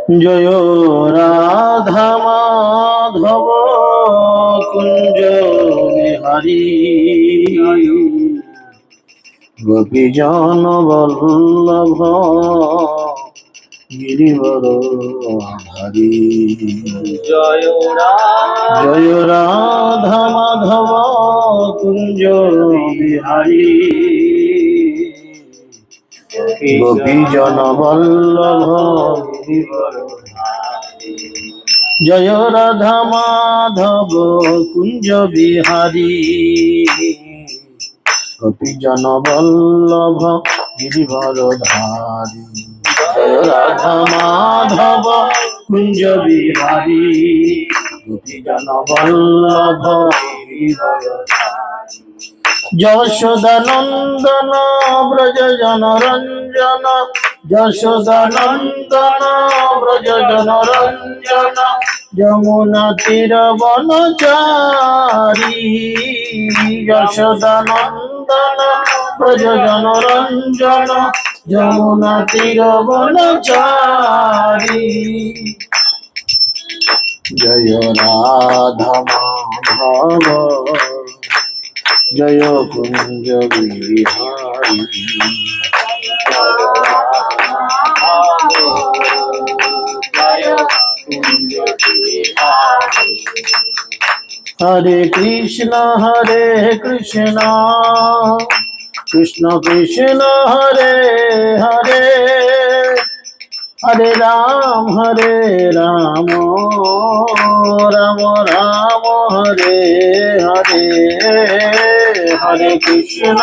জয় রাধা মাধব কুঞ্জ বিহারী গোপীজন বল্লভ গিরিবর ধারী। জয় জয় রাধা মাধব কুঞ্জ বিহারী গোপীজন বল্লভ গিরিবর। জয় রাধা মাধব কুঞ্জ বিহারী গোপীজন বল্লভ গিরিবর ধারী। জয় রাধা মাধব কুঞ্জ বিহারী গোপীজন বল্লভ গিরিবর ধারী। যশোদানন্দন ব্রজ জনরঞ্জন যশোদানন্দন ব্রজ জনরঞ্জন যমুনা তীর বনচারী। যশোদানন্দন ব্রজ জনরঞ্জন যমুনা তীর বনচারী। জয় রাধা মাধব জয় কুঞ্জ বিহারী। হরে কৃষ্ণ কৃষ্ণ কৃষ্ণ হরে হরে হরে রাম রাম রাম হরে হরে। হরে কৃষ্ণ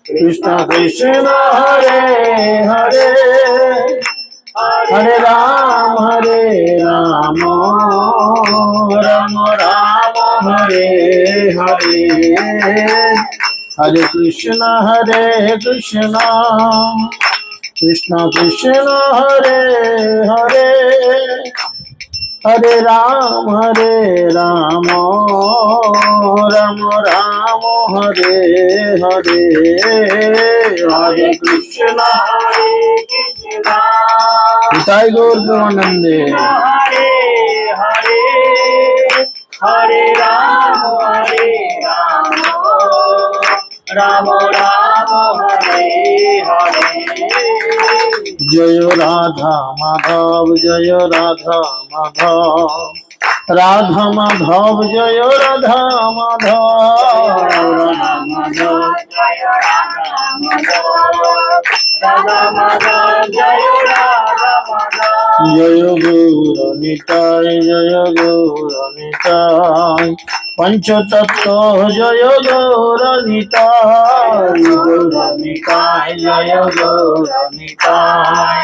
কৃষ্ণ কৃষ্ণ হরে হরে হরে রাম রাম রাম হরে হরে। হরে কৃষ্ণ কৃষ্ণ কৃষ্ণ হরে হরে হরে রাম রাম রাম হরে হরে। হরে কৃষ্ণ তাই গৌর প্রেমানন্দে। হরে হরে হরে রাম রাম রাম হরে হরে। জয় রাধা মাধব জয় রাধা মাধব রাধা মাধব জয় রাধা মাধব রাধা মাধব জয় রাধা মাধব জয় রাধা মাধব। জয় গৌর নিতাই জয় গৌর নিতাই পঞ্চতত্ত্ব জয় গৌর নিতাই গৌর নিতাই জয় গৌর নিতাই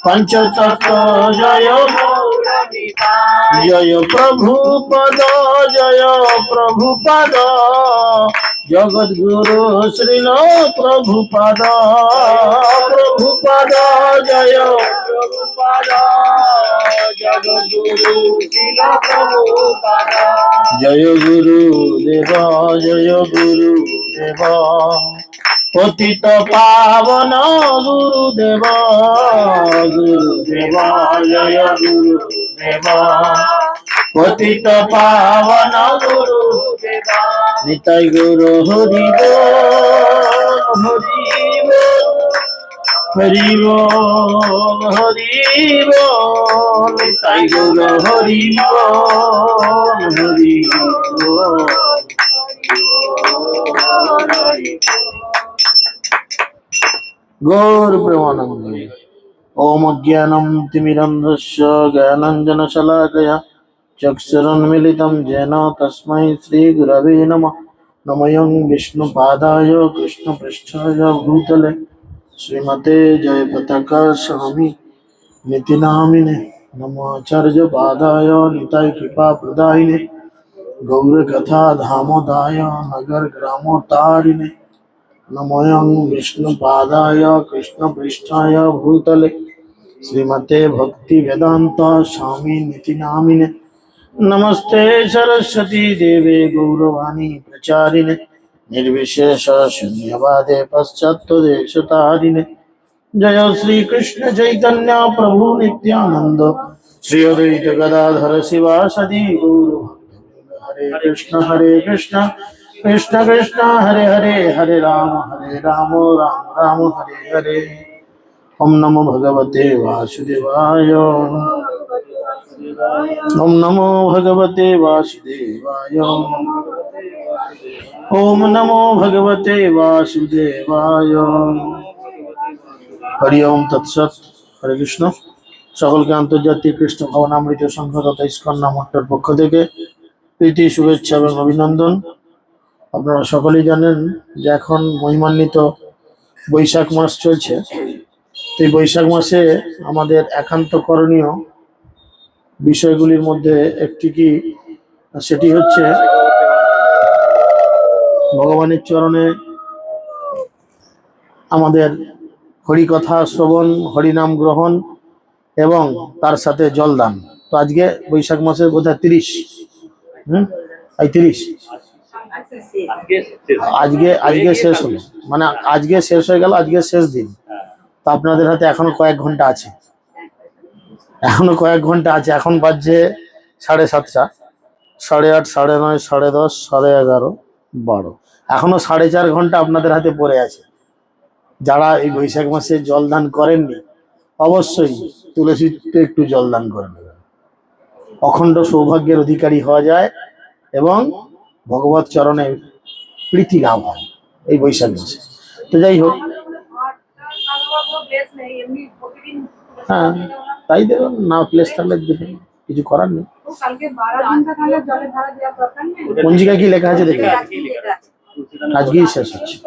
পঞ্চতত্ত্ব জয় গৌর নিতাই। জয় প্রভুপদ জয় প্রভুপদ জগদ্গুরু শ্রীল প্রভুপদ প্রভুপদ জয় প্রভুপাদ জগদ্গুরু শিল প্রভুপাদ। জয় গুরু দেব জয় গুরু দেব পতিত পাবন গুরুদেব গুরুদেব জয় গুরুদেব পতিত পাবন গুরুদেব। নিতাই গুরু হরিব হরিব হরিব হরিব নিতাই গুরু হরিব হরিব। গৌর প্রেমানন্দে। ওম অজ্ঞানম তিমিরন্ধস্য জ্ঞানাঞ্জনশলাকয়া চক্ষুरुन्मीलितं येन तस्मै श्रीगुरवे नमः। नमोऽयं विष्णुपादाय कृष्णपृष्ठाय भूतले श्रीमते जयपताका स्वामी निति नामिने। नमो आचार्यपादाय निताय कृपाप्रदायिने गौरकथा धामोदाय नगर ग्रामोत्तारिणे। नमोऽयं विष्णुपादाय कृष्णपृष्ठाय भूतले श्रीमते भक्ति वेदांत स्वामी निति नामिने। नमस्ते सरस्वती देवे गौरवाणी प्रचारिणे निर्विशेष शून्यवादे पश्चात्तदेशतारिणे। जय श्री कृष्ण चैतन्य प्रभु नित्यानंद श्री अद्वैत गदाधर शिवासदि गौर हरे कृष्ण कृष्ण कृष्ण हरे हरे हरे राम राम राम हरे हरे। ओम नमो भगवते वासुदेवाय ओम नमो भगवते वासुदेवाय ओम नमो भगवते वासुदेवाय। हरि ओम तत्सत। हरे কৃষ্ণ। সকলকে আন্তর্জাতিক কৃষ্ণ ভাবনামৃত সংঘ তথা ইস্কন নামটার পক্ষ থেকে প্রীতি শুভেচ্ছা এবং অভিনন্দন। আপনারা সকলেই জানেন যে এখন মহিমান্বিত বৈশাখ মাস চলছে। তো এই বৈশাখ মাসে আমাদের একান্ত করণীয় বিষয়গুলির মধ্যে একটি কি, সেটি হচ্ছে ভগবানের চরণে আমাদের হরিকথা শ্রবণ, হরিনাম গ্রহণ এবং তার সাথে জলদান। তো আজকে বৈশাখ মাসের বোধহয় 30, এই 30 আজকে শেষ হলো, মানে আজকে শেষ হয়ে গেল, আজকে শেষ দিন। তো আপনাদের হাতে এখনো কয়েক ঘন্টা আছে, এখন বাজছে 7:30, 8:30, 9:30, 10:30, 11:30, 12, এখনো 4.5 ঘন্টা আপনাদের হাতে পড়ে আছে। যারা এই বৈশাখ মাসে জলদান করেননি অবশ্যই তুলসীতে একটু জলদান করে নেবেন। অখণ্ড সৌভাগ্যের অধিকারী হওয়া যায় এবং ভগবত চরণে প্রীতি লাভ হয় এই বৈশাখ মাসে। তো যাই হোক, হ্যাঁ তাই দেবেন, না প্লেস থাকলে দেবেন, কিছু করার নেই। পঞ্জিকায় কি লেখা আছে দেখবেন, আজকেই শেষ হচ্ছে।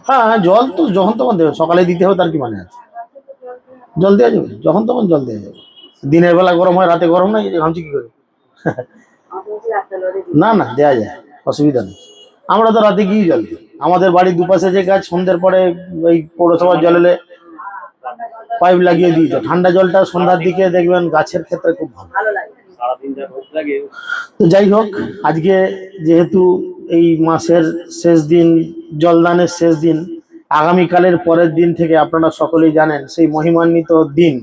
হ্যাঁ জল তো যখন তখন দেবে, সকালে দিতে হবে তার কি মানে আছে? জল দেওয়া যাবে যখন তখন, জল দেওয়া যাবে। দিনের বেলা গরম হয়, রাতে গরম নাই, ভাবছি কি করে? না না দেওয়া যায়, অসুবিধা নেই। আমরা তো রাতে গিয়ে জল দিই। আমাদের বাড়ির দুপাশে যে গাছ, সন্ধ্যের পরে ওই পৌরসভার জল এলে পাইপ লাগিয়ে দিই। ঠান্ডা জলটা সন্ধ্যার দিকে দেখবেন গাছের ক্ষেত্রে খুব ভালো লাগে। তো যাই হোক, আজকে যেহেতু এই মাসের শেষ দিন, জলদানের শেষ দিন, আগামীকালের পরের দিন থেকে আপনারা সকলেই জানেন সেই মহিমান্বিত দিন,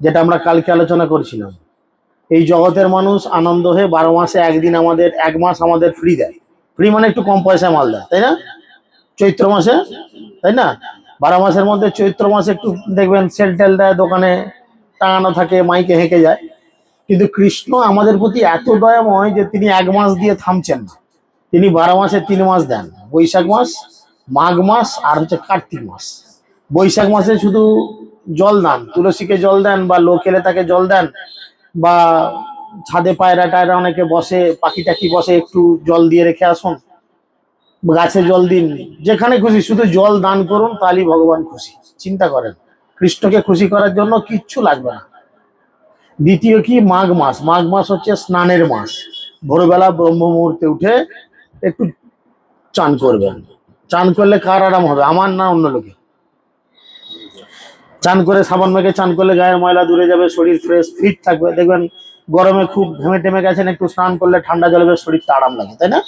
যেটা আমরা কালকে আলোচনা করছিলাম। এই জগতের মানুষ আনন্দ হয়ে 12 মাসে একদিন আমাদের, 1 মাস আমাদের ফ্রি দেয়। ফ্রি মানে একটু কম পয়সায় মাল দেয়, তাই না? চৈত্র মাসে, তাই না? 12 মাসের মধ্যে চৈত্র মাসে একটু দেখবেন সেল টেল দেয়, দোকানে টাঙানো থাকে, মাইকে হেঁকে যায়। কিন্তু কৃষ্ণ আমাদের প্রতি এত দয়াময় যে তিনি 1 মাস দিয়ে থামছেন না। তিনি 12 মাসে 3 মাস দেন, বৈশাখ মাস, মাঘ মাস আর হচ্ছে কার্তিক মাস। বৈশাখ মাসে শুধু জল দান, তুলসীকে জল দেন বা লোক এলে তাকে জল দেন, বা ছাদে পায়রা টায়রা অনেকে বসে, পাখি টাকি বসে, একটু জল দিয়ে রেখে আসুন, গাছে জল দিন, যেখানে খুশি শুধু জল দান করুন, তাহলেই ভগবান খুশি। চিন্তা করেন, কৃষ্ণকে খুশি করার জন্য কিচ্ছু লাগবে না। দ্বিতীয় কি, মাঘ মাস। মাঘ মাস হচ্ছে স্নানের মাস। ভোরবেলা ব্রহ্ম মুহূর্তে উঠে একটু চান করবেন। চান করলে কার আরাম হবে, আমার না অন্য লোকের? চান করে সাবান মেখে চান করলে গায়ের ময়লা দূরে যাবে, শরীর ফ্রেশ ফিট থাকবে। দেখবেন গরমে খুব ঘেমে টেমে গেছেন, একটু স্নান করলে ঠান্ডা জলে বেশ শরীরটা আরাম লাগে, তাই না?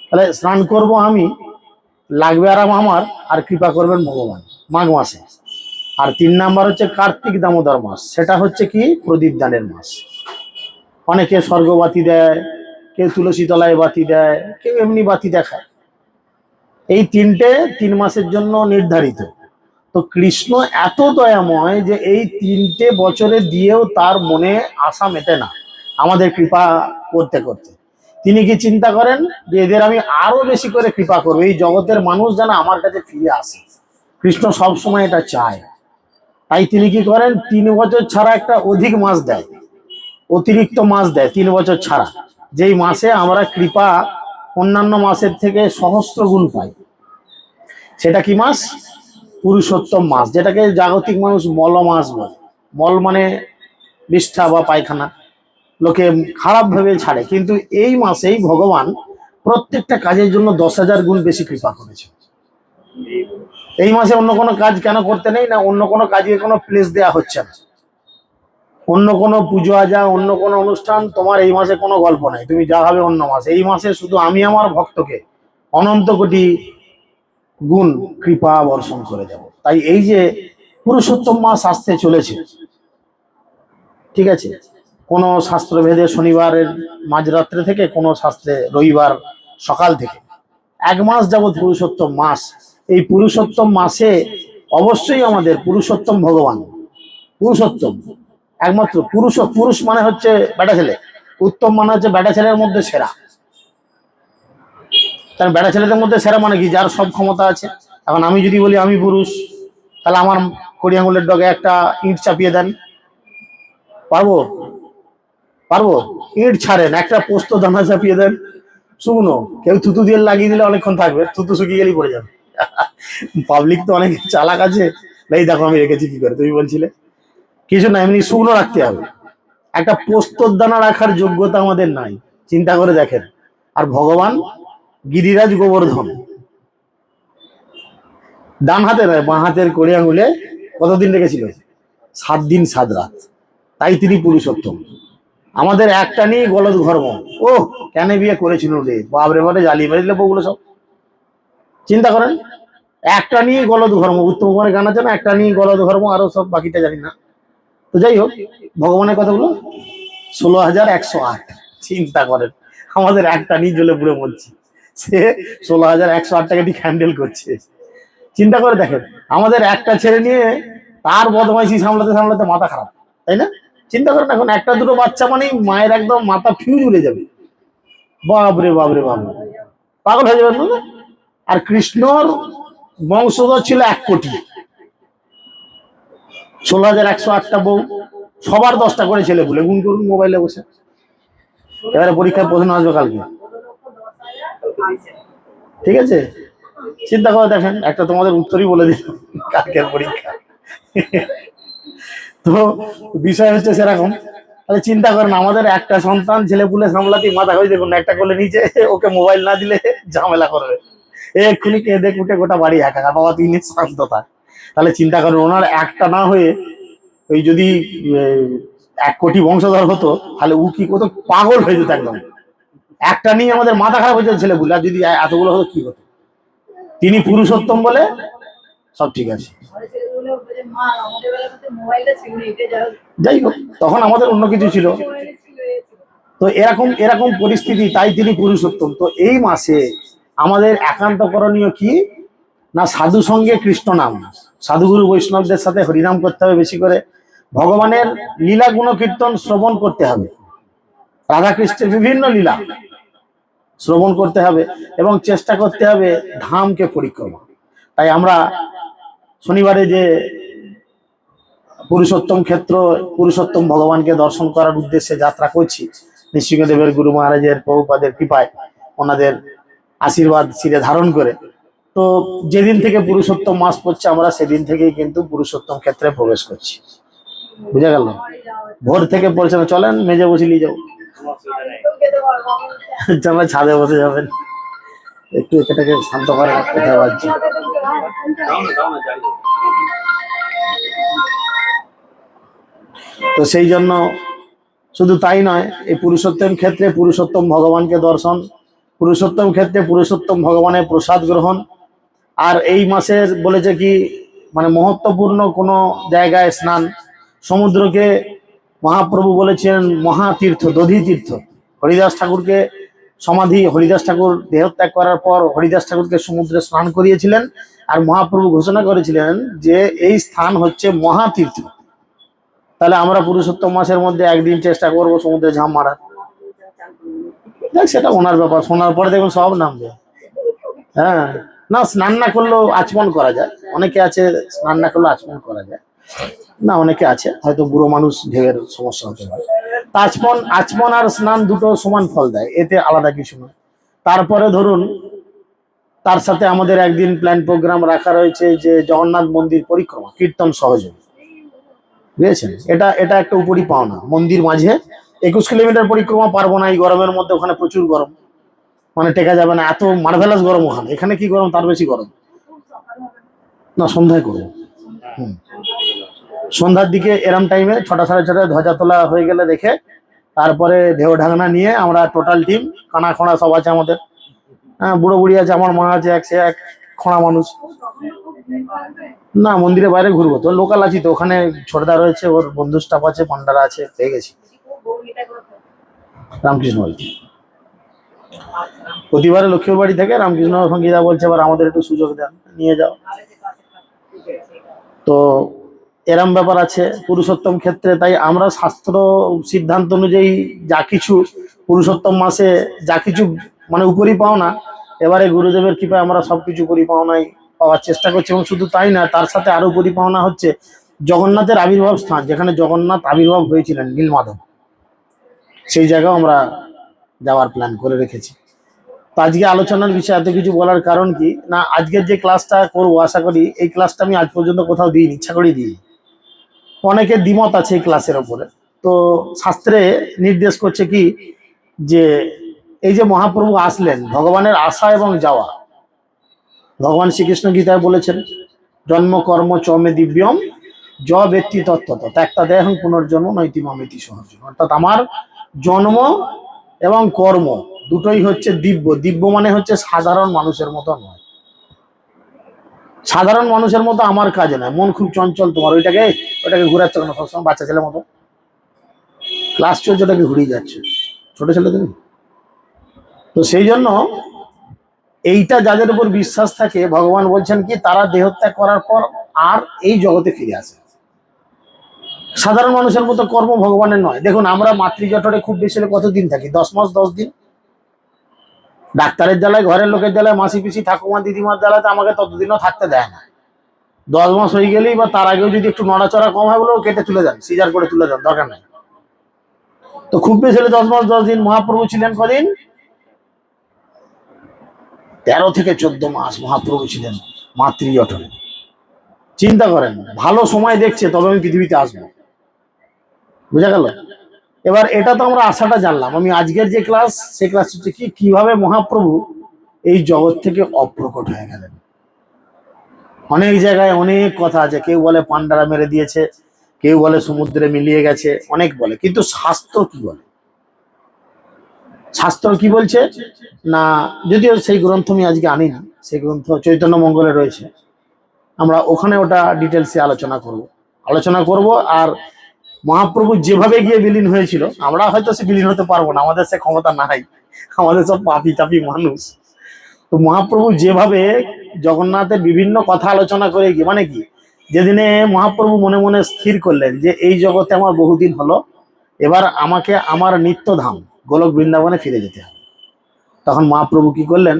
তাহলে স্নান করব আমি, লাগবে আরাম আমার, আর কৃপা করবেন ভগবান মাঘ মাসে। আর 3 নাম্বার হচ্ছে কার্তিক দামোদর মাস। সেটা হচ্ছে কি, প্রদীপ দানের মাস। অনেকে স্বর্গবাতি দেয়, কেউ তুলসী তলায় বাতি দেয়, কেউ এমনি বাতি দেখায়। এই 3 মাসের জন্য নির্ধারিত। তো কৃষ্ণ এত দয়াময় যে এই 3 বছরে দিয়েও তার মনে আশা মেটে না আমাদের কৃপা করতে করতে। তিনি কি চিন্তা করেন যে এদের আমি আরো বেশি করে কৃপা করবো, এই জগতের মানুষ যেন আমার কাছে ফিরে আসে। কৃষ্ণ সব সময় এটা চায়। তাই তিনি কি করেন, 3 বছর ছাড়া একটা অধিক মাস দেয়, অতিরিক্ত মাস দেয় 3 বছর ছাড়া, যেই মাসে আমরা কৃপা অন্যান্য মাসের থেকে সহস্র গুণ পাই। সেটা কি মাস? পুরুষোত্তম মাস, যেটাকে জাগতিক মানুষ মল মাস বলে। মল মানে বিষ্ঠা বা পায়খানা, লোকে খারাপ ভেবে ছাড়ে, কিন্তু এই মাসেই ভগবান প্রত্যেকটা কাজের জন্য 10,000 গুণ বেশি কৃপা করেছে। এই মাসে অন্য কোনো কাজ কেন করতে নেই না, অন্য কোনো কাজে কোনো প্লেস দেওয়া হচ্ছে না, অন্য কোনো পুজো আজা, অন্য কোনো অনুষ্ঠান তোমার এই মাসে কোনো গল্প নাই, তুমি যা হবে অন্য মাসে। এই মাসে শুধু আমি আমার ভক্তকে অনন্ত কোটি গুণ কৃপা বর্ষণ করে যাব। তাই এই যে পুরুষোত্তম মাস আসতে চলেছে, ঠিক আছে, কোনো শাস্ত্রভেদে শনিবারের মাঝরাত্রে থেকে, কোনো শাস্ত্রে রবিবার সকাল থেকে, 1 মাস যাবৎ পুরুষোত্তম মাস। এই পুরুষোত্তম মাসে অবশ্যই আমাদের পুরুষোত্তম ভগবান, পুরুষোত্তম একমাত্র পুরুষ, পুরুষ মানে হচ্ছে বেটা ছেলে, উত্তম মানে হচ্ছে বেটা ছেলের মধ্যে সেরা। কারণ বেটা ছেলেদের মধ্যে সেরা মানে কি, যার সব ক্ষমতা আছে। এখন আমি যদি বলি আমি পুরুষ, তাহলে আমার কড়ি আঙুলের ডগে একটা ইট চাপিয়ে দেন, পারবো? পারবো? ইট ছাড়েন, একটা পোস্ত দানা চাপিয়ে দেন, শুকনো, কেউ থুতু দিয়ে লাগিয়ে দিলে অনেকক্ষণ থাকবে, থুতু শুকিয়ে গেলেই পড়ে যাবে। পাবলিক তো অনেক চালাক আছে, এই দেখো আমি রেখেছি কি করে, তুমি বলছিলে কিছু না, এমনি শুকনো রাখতে হবে। একটা পোস্তর দানা রাখার যোগ্যতা আমাদের নাই, চিন্তা করে দেখেন। আর ভগবান গিরিরাজ গোবর্ধন ডান হাতে নয়, বাঁ হাতের কড়ি আঙুলে কতদিন রেখেছিল? 7 দিন 7 রাত। তাই তিনি পুরুষোত্তম। আমাদের একটা নিয়ে গলদ ধর্ম। ও কেন বিয়ে করেছিল রে বাবরে, বারে জ্বালিয়ে মেরে দিলে বউগুলো সব। চিন্তা করেন, একটা নিয়ে গলদ ধর্ম, উত্তম কুমারের গান আছে না, একটা নিয়ে গলদ ধর্ম, আরো সব বাকিটা জানি না। তো যাই হোক, ভগবানের কথাগুলো 16,108। চিন্তা করেন, আমাদের একটা নিয়ে জ্বলে পুড়ে মরছি, সে 16,108টাকে ঠিক হ্যান্ডেল করছে। চিন্তা করে দেখেন, আমাদের একটা ছেলে নিয়ে তার বদমাইশি সামলাতে সামলাতে মাথা খারাপ, তাই না? চিন্তা করেন, এখন একটা দুটো বাচ্চা মানেই মায়ের একদম মাথা ফিউজ উড়ে যাবে, বাবরে বাবরে বাবরে, পাগল হয়ে যাবেন না? আর কৃষ্ণর বংশধর ছিল 1 কোটি, 16,108টা বউ, সবার 10টা করে ছেলে বলে গুণ করুন মোবাইলে বসে। এবারে পরীক্ষায় প্রশ্ন আসবে কালকে, ঠিক আছে? চিন্তা করে দেখেন, একটা তোমাদের উত্তরই বলে দিল কালকের পরীক্ষা। তো বিষয় হচ্ছে সেরকম। তাহলে চিন্তা করেন, আমাদের একটা সন্তান ছেলে পুলে সামলাতেই মাথা হয়ে, দেখুন একটা করলে নিচে, ওকে মোবাইল না দিলে ঝামেলা করবে, এক্ষুনি কেঁদে কুটে গোটা বাড়ি একা, বাবা তুই নিয়ে শান্ত থাক। তাহলে চিন্তা করেন, ওনার একটা না হয়ে ওই যদি 1 কোটি বংশধর হতো, তাহলে ও কি কত পাগল হয়ে যেত একদম। একটা নিয়ে আমাদের মাথা খারাপ হয়ে যেত ছেলে পুলে, আর যদি এতগুলো হতো কি হতো। তিনি পুরুষোত্তম বলে সব ঠিক আছে। যাই হোক, তখন আমাদের অন্য কিছু ছিল। তো এরকম এরকম পরিস্থিতি, তাই তিনি পুরুষোত্তম। তো এই মাসে আমাদের একান্ত করণীয় কি না, সাধু সঙ্গে কৃষ্ণ নাম, সাধুগুরু বৈষ্ণবদের সাথে হরিনাম করতে হবে বেশি করে, ভগবানের লীলা গুণ কীর্তন শ্রবণ করতে হবে, রাধাকৃষ্ণের বিভিন্ন লীলা শ্রবণ করতে হবে, এবং চেষ্টা করতে হবে ধামকে পরিক্রমা। তাই আমরা শনিবারে যে পুরুষোত্তম ক্ষেত্র, পুরুষোত্তম ভগবানকে দর্শন করার উদ্দেশ্যে যাত্রা করছি, নৃসিংহদেবের গুরু মহারাজের প্রভুপাদের কৃপায়, ওনাদের আশীর্বাদ শিরে ধারণ করে। তো যেদিন থেকে পুরুষোত্তম মাস পড়ছে, আমরা সেদিন থেকেই কিন্তু পুরুষোত্তম ক্ষেত্রে প্রবেশ করছি। বুঝা গেল? ভোর থেকে পড়ছে না, চলেন মেজে বসে নিয়ে যাবো, আমরা ছাদে বসে যাবেন, একটু এটাকে শান্ত করেন, কোথায় বাজছে। তো সেই জন্য শুধু তাই নয়, এই পুরুষোত্তম ক্ষেত্রে পুরুষোত্তম ভগবানকে দর্শন, পুরুষোত্তম ক্ষেত্রে পুরুষোত্তম ভগবানের প্রসাদ গ্রহণ। আর এই মাসের বলেছে কি, মানে মহত্বপূর্ণ কোনো জায়গায় স্নান, সমুদ্রকে মহাপ্রভু বলেছেন মহাতীর্থ, দধি তীর্থ। হরিদাস ঠাকুরকে সমাধি, হরিদাস ঠাকুর দেহত্যাগ করার পর হরিদাস ঠাকুরকে সমুদ্রে স্নান করিয়েছিলেন, আর মহাপ্রভু ঘোষণা করেছিলেন যে এই স্থান হচ্ছে মহাতীর্থ। তাহলে আমরা পুরুষোত্তম মাসের মধ্যে একদিন চেষ্টা করবো সমুদ্রে ঝাঁপ মারার। দেখ, সেটা ওনার ব্যাপার, শোনার পরে দেখুন সব নামবে। হ্যাঁ, না স্নান না করলেও আচমন করা যায়, অনেকে আছে স্নান না করলেও আচমন করা যায় না, অনেকে আছে হয়তো বুড়ো মানুষ, ঢেউয়ের সমস্যা হতে পারে। তা আচমন, আচমন আর স্নান দুটো সমান ফল দেয়, এতে আলাদা কিছু নয়। তারপরে ধরুন, তার সাথে আমাদের একদিন প্ল্যান প্রোগ্রাম রাখা রয়েছে যে জগন্নাথ মন্দির পরিক্রমা কীর্তন সহযোগী, বুঝেছেন? এটা এটা একটা উপরি পাওনা, মন্দির মাঝে 21 কিলোমিটার পরিক্রমা পারবো না এই গরমের মধ্যে, ওখানে প্রচুর গরম, মানে টেকা যাবে না, এত মার্ভেলাস গরম ওখানে। এখানে কি গরম, তার বেশি গরম। না, সন্ধ্যায় করবো। সন্ধ্যার দিকে এরম টাইমে 6টা সাড়ে 6টায় ধ্বজা তোলা হয়ে গেলে দেখে, তারপরে ঢেউ ঢাকনা নিয়ে আমরা টোটাল টিম, কানা খোঁড়া সব আছে আমাদের। হ্যাঁ, বুড়ো বুড়ি আছে, আমার মা আছে, এক সে এক খোঁড়া মানুষ। না, মন্দিরের বাইরে ঘুরবো তো, লোকাল আছি তো, ওখানে ছোটদা রয়েছে, ওর বন্ধু স্টাফ আছে, পান্ডারা আছে, পেয়ে গেছি। রামকৃষ্ণ বাড়ি, প্রতিবারে লক্ষ্মীর বাড়ি থেকে রামকৃষ্ণ সঙ্গীতা বলছে এবার আমাদের একটু সুযোগ দেন, নিয়ে যাও। তো এরম ব্যাপার আছে পুরুষোত্তম ক্ষেত্রে। তাই আমরা শাস্ত্র সিদ্ধান্ত অনুযায়ী যা কিছু পুরুষোত্তম মাসে যা কিছু মানে উপরি পাওনা, এবারে গুরুদেবের কৃপায় আমরা সবকিছু পরিপাওনায় পাওয়ার চেষ্টা করছি। এবং শুধু তাই না, তার সাথে আরো পরিপাওনা হচ্ছে জগন্নাথের আবির্ভাব স্থান, যেখানে জগন্নাথ আবির্ভাব হয়েছিলেন নীলমাধব, সেই জায়গাও আমরা যাওয়ার প্ল্যান করে রেখেছি। তো আজকে আলোচনার বিষয়ে এত কিছু বলার কারণ কি না, আজকের যে ক্লাসটা করবো, আশা করি এই ক্লাসটা আমি আজ পর্যন্ত কোথাও দিইনি, ইচ্ছা করেই দিই। অনেকের দ্বিমত আছে এই ক্লাসের ওপরে। তো শাস্ত্রে নির্দেশ করছে কি, যে এই যে মহাপ্রভু আসলেন, ভগবানের আসা এবং যাওয়া, ভগবান শ্রীকৃষ্ণ গীতায় বলেছেন, জন্ম কর্ম চমে দিব্যম য ব্যক্তি তত্ত্বত ত্যাক্তা দেহং পুনর্জন্ম নৈতি মামিতি সহজ। অর্থাৎ আমার জন্ম এবং কর্ম দুটোই হচ্ছে দিব্য। দিব্য মানে হচ্ছে সাধারণ মানুষের মতো নয়, সাধারণ মানুষের মতো আমার কাজে নয়। মন খুব চঞ্চল তোমার, ওইটাকে ঘুরাচ্ছ কেন সবসময়, বাচ্চা ছেলের মতো ক্লাস চলছে, ওটাকে ঘুরিয়ে যাচ্ছে, ছোট ছেলে তুমি। তো সেই জন্য এইটা যাদের উপর বিশ্বাস থাকে, ভগবান বলছেন কি, তারা দেহত্যাগ করার পর আর এই জগতে ফিরে আসে। সাধারণ মানুষের মতো কর্ম ভগবানের নয়। দেখুন, আমরা মাতৃজঠরে খুব বেশি হলে কতদিন থাকি? 10 মাস 10 দিন। ডাক্তারের জ্বালায়, ঘরের লোকের জ্বালায়, মাসি পিসি ঠাকুমা দিদিমার জ্বালাতে আমাকে ততদিনও থাকতে দেয় না। 10 মাস হয়ে গেলেই বা তার আগেও যদি একটু নড়াচড়া কম হয় বলে কেটে তুলে দেন, সিজার করে তুলে দেন, দরকার নেই। তো খুব বেশি হলে 10 মাস 10 দিন। মহাপ্রভু ছিলেন কদিন? 13 থেকে 14 মাস মহাপ্রভু ছিলেন মাতৃজঠরে। চিন্তা করেন, ভালো সময় দেখছে তবে আমি পৃথিবীতে আসবো, বুঝা গেল? এবার এটা তো আমরা আশাটা জানলাম। আমি আজকের যে ক্লাস, সেই ক্লাস হচ্ছে কি, কিভাবে মহাপ্রভু এই জগৎ থেকে অপ্রকট হয়ে গেলেন। অনেক জায়গায় অনেক কথা আছে, কেউ বলে পান্ডারা মেরে দিয়েছে, কেউ বলে সমুদ্রে মিলিয়ে গেছে, অনেক বলে। কিন্তু শাস্ত্র কি বলে? শাস্ত্র কি বলছে না, যদিও সেই গ্রন্থ আমি আজকে আনি না, সেই গ্রন্থ চৈতন্য মঙ্গলে রয়েছে, আমরা ওখানে ওটা ডিটেলসে আলোচনা করব। আর মহাপ্রভু যেভাবে গিয়ে বিলীন হয়েছিল, আমরা হয়তো সে বিলীন হতে পারবো না, আমাদের সে ক্ষমতা নাই, আমাদের সব পাপি তাপি মানুষ। তো মহাপ্রভু যেভাবে জগন্নাথের বিভিন্ন কথা আলোচনা করে গিয়ে, মানে কি, যেদিনে মহাপ্রভু মনে মনে স্থির করলেন যে এই জগতে আমার বহুদিন হলো, এবার আমাকে আমার নিত্যধাম গোলক বৃন্দাবনে ফিরে যেতে হবে, তখন মহাপ্রভু কি করলেন,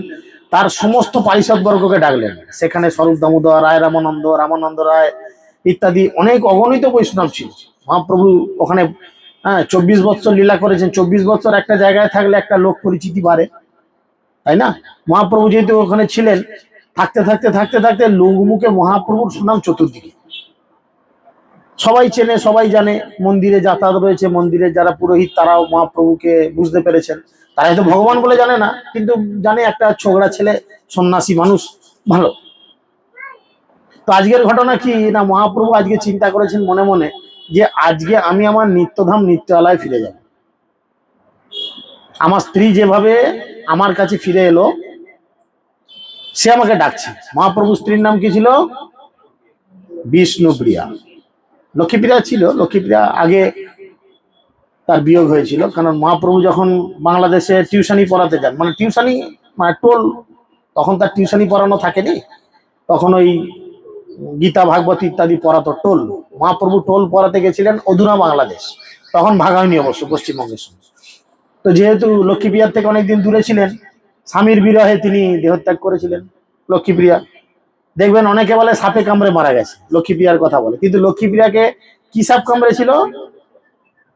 তার সমস্ত পারিষদ বর্গকে ডাকলেন। সেখানে স্বরূপ দামোদর রায়, রামানন্দ রায় ইত্যাদি অনেক অগণিত বৈষ্ণব ছিল। মহাপ্রভু ওখানে 24 বৎসর লীলা করেছেন। 24 বৎসর একটা জায়গায় থাকলে একটা লোক পরিচিতি বাড়ে, তাই না? মহাপ্রভু যেহেতু ওখানে ছিলেন, থাকতে থাকতে থাকতে থাকতে লোকমুখে মহাপ্রভুর সুনাম চতুর্দিকে, সবাই চেনে, সবাই জানে। মন্দিরে যাতায়াত রয়েছে, মন্দিরে যারা পুরোহিত তারাও মহাপ্রভুকে বুঝতে পেরেছেন। তারা হয়তো ভগবান বলে জানে না, কিন্তু জানে একটা ছোকরা ছেলে, সন্ন্যাসী মানুষ, ভালো। তো আজকের ঘটনা কি না, মহাপ্রভু আজকে চিন্তা করেছেন মনে মনে যে আজকে আমি আমার নিত্যধাম নিত্যালয়ে ফিরে যাব। আমার স্ত্রী যেভাবে আমার কাছে ফিরে এলো, সে আমাকে ডাকছে। মহাপ্রভু স্ত্রীর নাম কি ছিল? বিষ্ণুপ্রিয়া। লক্ষ্মীপ্রিয়া ছিল, লক্ষ্মীপ্রিয়া আগে তার বিয়োগ হয়েছিল। কারণ মহাপ্রভু যখন বাংলাদেশে টিউশনি পড়াতে যান, মানে টিউশনি মানে টোল, তখন তার টিউশনি পড়ানো থাকেনি, তখন ওই গীতা ভাগবত ইত্যাদি পড়াতো টোল। মহাপ্রভু টোল পড়াতে গেছিলেন অধুনা বাংলাদেশ, তখন ভাগ হয়নি অবশ্য পশ্চিমবঙ্গের সঙ্গে। তো যেহেতু লক্ষ্মীপ্রিয়ার থেকে অনেকদিন দূরে ছিলেন, স্বামীর বিরহে তিনি দেহত্যাগ করেছিলেন। লক্ষ্মীপ্রিয়া দেখবেন অনেকে বলে সাপে কামড়ে মারা গেছে, লক্ষ্মীপ্রিয়ার কথা বলে, কিন্তু লক্ষ্মীপ্রিয়াকে কি সাপ কামড়েছিল?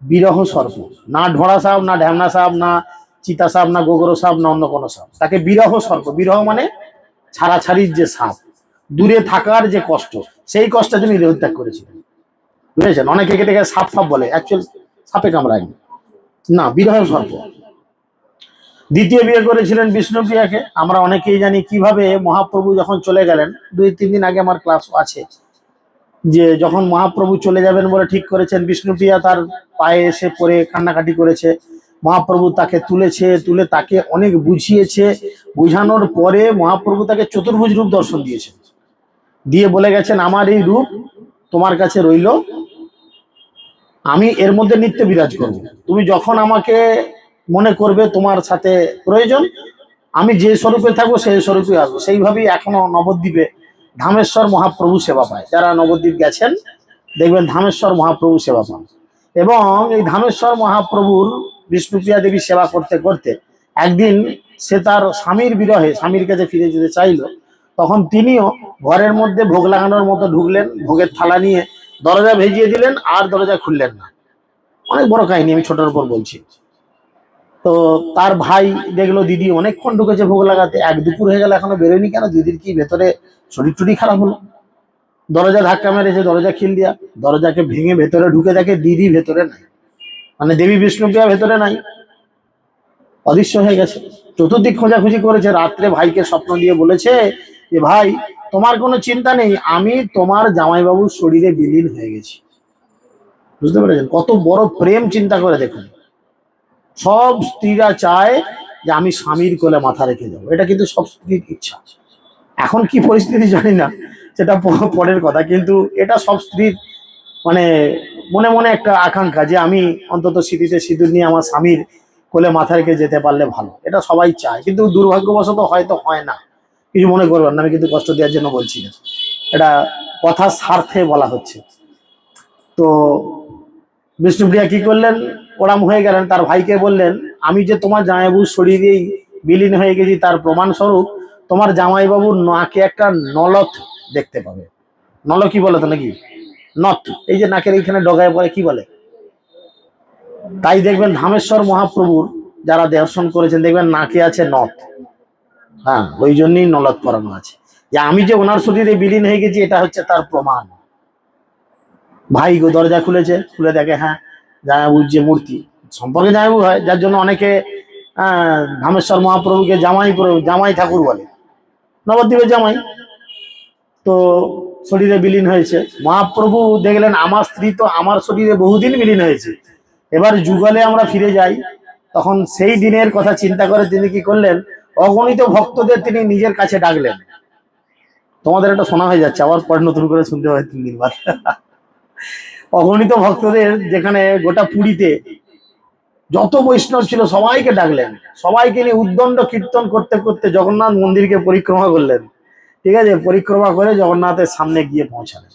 বিরহ সর্প। না ঢোড়া সাপ, না ঢ্যামনা সাপ, না চিতা সাপ, না গোগর সাপ, না অন্য কোনো সাপ, তাকে বিরহ সর্প। বিরহ মানে ছাড়াছাড়ির যে সাপ, দূরে থাকার যে কষ্ট, সেই কষ্টে তিনি দেহত্যাগ করেছিলেন, বুঝেছেন? অনেকে এটাকে সাপ ফাপ বলে, অ্যাকচুয়াল সাপে কামড়ায়নি, না, বিরহ সর্প। দ্বিতীয় বিয়ে করেছিলেন বিষ্ণুপ্রিয়াকে। আমরা অনেকেই জানি কিভাবে মহাপ্রভু যখন চলে গেলেন, 2-3 দিন আগে আমার ক্লাস আছে, যে যখন মহাপ্রভু চলে যাবেন বলে ঠিক করেছেন, বিষ্ণুপ্রিয়া তার পায়ে এসে পড়ে কান্নাকাটি করেছে। মহাপ্রভু তাকে তুলে তাকে অনেক বুঝিয়েছে। বুঝানোর পরে মহাপ্রভু তাকে চতুর্ভুজ রূপ দর্শন দিয়েছেন। দিয়ে বলে গেছেন আমার এই রূপ তোমার কাছে রইল, আমি এর মধ্যে নিত্য বিরাজ করব। তুমি যখন আমাকে মনে করবে তোমার সাথে প্রয়োজন, আমি যে স্বরূপে থাকবো সেই স্বরূপে আসবো। সেইভাবেই এখনো নবদ্বীপে ধামেশ্বর মহাপ্রভু সেবা পায়। যারা নবদ্বীপ গেছেন দেখবেন ধামেশ্বর মহাপ্রভু সেবা পান। এবং এই ধামেশ্বর মহাপ্রভুর বিষ্ণুপ্রিয়া দেবী সেবা করতে করতে একদিন সে তার স্বামীর বিরহে স্বামীর কাছে ফিরে যেতে চাইল। তখন তিনিও ঘরের মধ্যে ভোগ লাগানোর মতো ঢুকলেন, ভোগের থালা নিয়ে দরজা ভেজিয়ে দিলেন আর দরজা খুললেন না। অনেক বড় কাহিনী, আমি ছোটর উপর বলছি। তো তার ভাই দেখলো দিদি অনেকক্ষণ ঢুকেছে ভোগ লাগাতে, এক দুপুর হয়ে গেল এখনো বেরোয়নি কেন, দিদির কি ভেতরে শরীর টরীর খারাপ হলো? দরজা ধাক্কা মেরেছে, দরজা খিল দিয়া, দরজাকে ভেঙে ভেতরে ঢুকে দেখে দিদি ভেতরে নাই, মানে দেবী বিষ্ণুপ্রিয়া ভেতরে নাই, অদৃশ্য হয়ে গেছে। চতুর্দিক খোঁজাখুঁজি করেছে, রাত্রে ভাইকে স্বপ্ন দিয়ে বলেছে যে ভাই তোমার কোনো চিন্তা নেই, আমি তোমার জামাইবাবুর শরীরে বিলীন হয়ে গেছি। বুঝতে পেরেছেন কত বড় প্রেম? চিন্তা করে দেখুন। সব স্ত্রীরা চায় যে আমি স্বামীর কোলে মাথা রেখে যাবো, এটা কিন্তু সব স্ত্রীর ইচ্ছা। এখন কি পরিস্থিতি জানি না, সেটা পরের কথা, কিন্তু এটা সব স্ত্রীর মানে মনে মনে একটা আকাঙ্ক্ষা যে আমি অন্তত স্মৃতিতে সিঁদুর নিয়ে আমার স্বামীর কোলে মাথা রেখে যেতে পারলে ভালো। এটা সবাই চায়, কিন্তু দুর্ভাগ্যবশত হয়তো হয় না। কিছু মনে করবেন না, আমি কিন্তু কষ্ট দেওয়ার জন্য বলছি না, এটা কথার স্বার্থে বলা হচ্ছে। তো বিষ্ণুপ্রিয়া কি করলেন, ওরাম হয়ে গেলেন, তার ভাইকে বললেন আমি যে তোমার জামাইবাবুর শরীরেই বিলীন হয়ে গেছি তার প্রমাণস্বরূপ তোমার জামাইবাবুর নাকে একটা নলথ দেখতে পাবে। নল কি বলে তো নাকি, নথ, এই যে নাকের এইখানে ডগায় পড়ে কি বলে। তাই দেখবেন ধামেশ্বর মহাপ্রভুর যারা দর্শন করেছেন দেখবেন নাকে আছে নথ। হ্যাঁ, ওই জন্যই নলথ পরানো আছে, যে আমি যে ওনার শরীরে বিলীন হয়ে গেছি এটা হচ্ছে তার প্রমাণ। ভাই গো দরজা খুলেছে, খুলে দেখে হ্যাঁ জামাইবাবুর যে মূর্তি, সম্পর্কে জামাইবাবু হয়, যার জন্য অনেকে ধামেশ্বর মহাপ্রভুকে জামাই ঠাকুর বলে, নবদ্বীপের জামাই। তো শরীরে বিলীন হয়েছে মহাপ্রভু, দেখলেন আমার স্ত্রী তো আমার শরীরে বহুদিন বিলীন হয়েছে, এবার যুগলে আমরা ফিরে যাই। তখন সেই দিনের কথা চিন্তা করে তিনি কি করলেন, অগণিত ভক্তদের তিনি নিজের কাছে ডাকলেন। তোমাদের এটা শোনা হয়ে যাচ্ছে, আবার পরে নতুন করে শুনতে হয় 3 দিন বাদ। অগণিত ভক্তদের, যেখানে গোটা পুরীতে যত বৈষ্ণব ছিল সবাইকে ডাকলেন, সবাইকে নিয়ে উদ্দণ্ড কীর্তন করতে করতে জগন্নাথ মন্দিরকে পরিক্রমা করলেন। ঠিক আছে, পরিক্রমা করে জগন্নাথের সামনে গিয়ে পৌঁছালেন।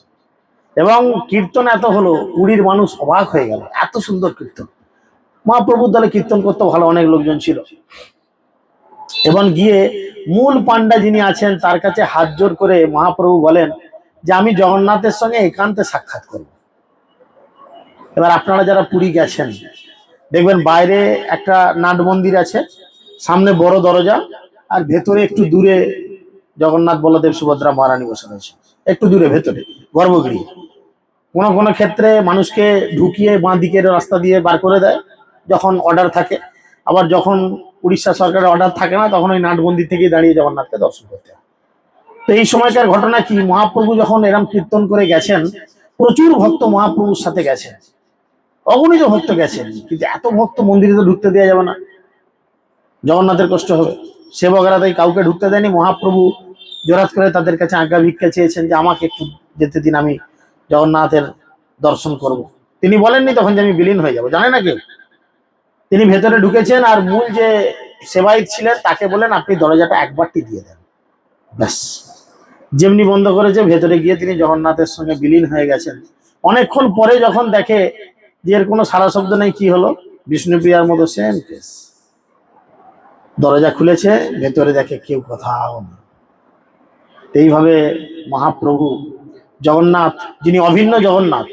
এবং কীর্তন এত হলো, পুরীর মানুষ অবাক হয়ে গেল, এত সুন্দর কীর্তন। মহাপ্রভুর দলে কীর্তন করতে ভালো অনেক লোকজন ছিল। এবং গিয়ে মূল পান্ডা যিনি আছেন তার কাছে হাত জোর করে মহাপ্রভু বলেন যে আমি জগন্নাথের সঙ্গে একান্তে সাক্ষাৎ করব। এবার আপনারা যারা পুরী গেছেন দেখবেন বাইরে একটা নাট মন্দির আছে, সামনে বড় দরজা, আর ভেতরে একটু দূরে জগন্নাথ বলদেব সুভদ্রা মহারানী বসে রয়েছে, একটু দূরে ভেতরে গর্ভগৃহে। কোনো কোনো ক্ষেত্রে মানুষকে ঢুকিয়ে বাঁ দিকের রাস্তা দিয়ে বার করে দেয় যখন অর্ডার থাকে, আবার যখন উড়িষ্যা সরকারের অর্ডার থাকে না তখন ওই নাট মন্দির থেকেই দাঁড়িয়ে জগন্নাথকে দর্শন করতে হয়। তো এই সময়কার ঘটনা কি, মহাপ্রভু যখন এরম কীর্তন করে গেছেন, প্রচুর ভক্ত মহাপ্রভুর সাথে গেছেন, অগণিত ভক্ত গেছেন, কিন্তু এত ভক্ত মন্দিরে তো ঢুকতে দেওয়া যাবে না, জগন্নাথের কষ্ট হবে। সেবকেরা তাই কাউকে ঢুকতে দেয়নি। মহাপ্রভু জোরাত করে তাদের কাছে আজ্ঞা ভিক্ষা চেয়েছেন যে আমাকে একটু যেতে দিন, আমি জগন্নাথের দর্শন করব। তিনি বলেননি তখন যে আমি বিলীন হয়ে যাব, জানে না কেউ। তিনি ভেতরে ঢুকেছেন আর মূল যে সেবায়িত ছিলেন তাকে বলেন আপনি দরজাটা একবারটি দিয়ে দেন, ব্যাস। যেমনি বন্ধ করেছে, ভেতরে গিয়ে তিনি জগন্নাথের সঙ্গে বিলীন হয়ে গেছেন। অনেকক্ষণ পরে যখন দেখে যে এর কোনো সারা শব্দ নেই, কি হলো, বিষ্ণুপ্রিয়ার মতো সেম কেস। দরজা খুলেছে, ভেতরে দেখে কেউ কোথাও নেই। এইভাবে মহাপ্রভু জগন্নাথ, যিনি অভিন্ন জগন্নাথ,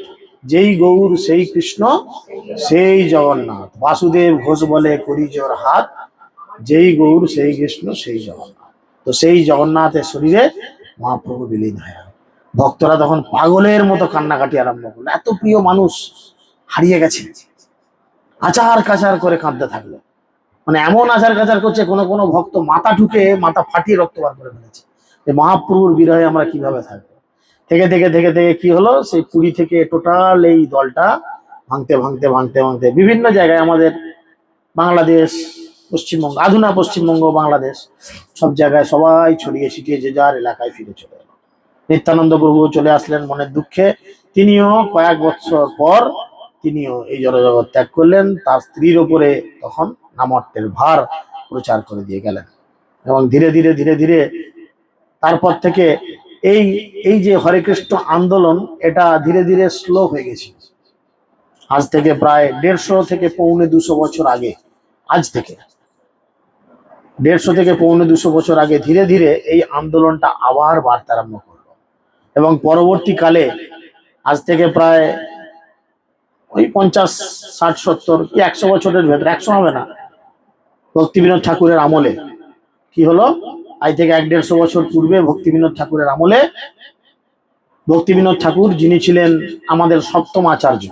যেই গৌর সেই কৃষ্ণ সেই জগন্নাথ, বাসুদেব ঘোষ বলে করি জোর হাত, যেই গৌর সেই কৃষ্ণ সেই জগন্নাথ। তো সেই জগন্নাথের শরীরে মহাপ্রভু বিলীন হয়ে গেল। ভক্তরা তখন পাগলের মতো কান্নাকাটি আরম্ভ করলো, এত প্রিয় মানুষ হারিয়ে গেছে। আচার কাচার করে কাঁদতে থাকলো, মানে এমন আচার কাচার করছে, কোনো কোনো ভক্ত মাথা ঠুকে মাথা ফাটিয়ে রক্ত বার করে ফেলেছে, যে মহাপ্রভুর বিরহে আমরা কিভাবে থাকবো। থেকে থেকে থেকে থেকে কি হলো, সেই পুরী থেকে টোটাল এই দলটা ভাঙতে ভাঙতে ভাঙতে ভাঙতে বিভিন্ন জায়গায় আমাদের বাংলাদেশ, পশ্চিমবঙ্গ, পশ্চিমবঙ্গ বাংলাদেশ, সব জায়গায় সবাই ছড়িয়ে ছিটিয়ে যে যার এলাকায় ফিরে চলে গেল। নিত্যানন্দ প্রভু চলে আসলেন মনের দুঃখে, তিনিও কয়েক বছর পর তিনিও এই জড়জগৎ ত্যাগ করলেন। তার স্ত্রীর উপরে তখন নামর্তের ভার প্রচার করে দিয়ে গেলেন। এবং ধীরে ধীরে ধীরে ধীরে তারপর থেকে এই এই যে হরে কৃষ্ণ আন্দোলন, এটা ধীরে ধীরে স্লো হয়ে গেছে। আজ থেকে প্রায় 150 থেকে 250 বছর আগে, আজ থেকে 150 থেকে 250 বছর আগে ধীরে ধীরে এই আন্দোলনটা আবার বাড়তে আরম্ভ করলো। এবং পরবর্তীকালে আজ থেকে প্রায় ওই 50, 60, 70 কি 100 বছরের ভেতরে, 100 হবে না, ভক্তিবিনোদ ঠাকুরের আমলে কি হলো, আজ থেকে 150 বছর পূর্বে ভক্তিবিনোদ ঠাকুরের আমলে, ভক্তিবিনোদ ঠাকুর যিনি ছিলেন আমাদের সপ্তম আচার্য,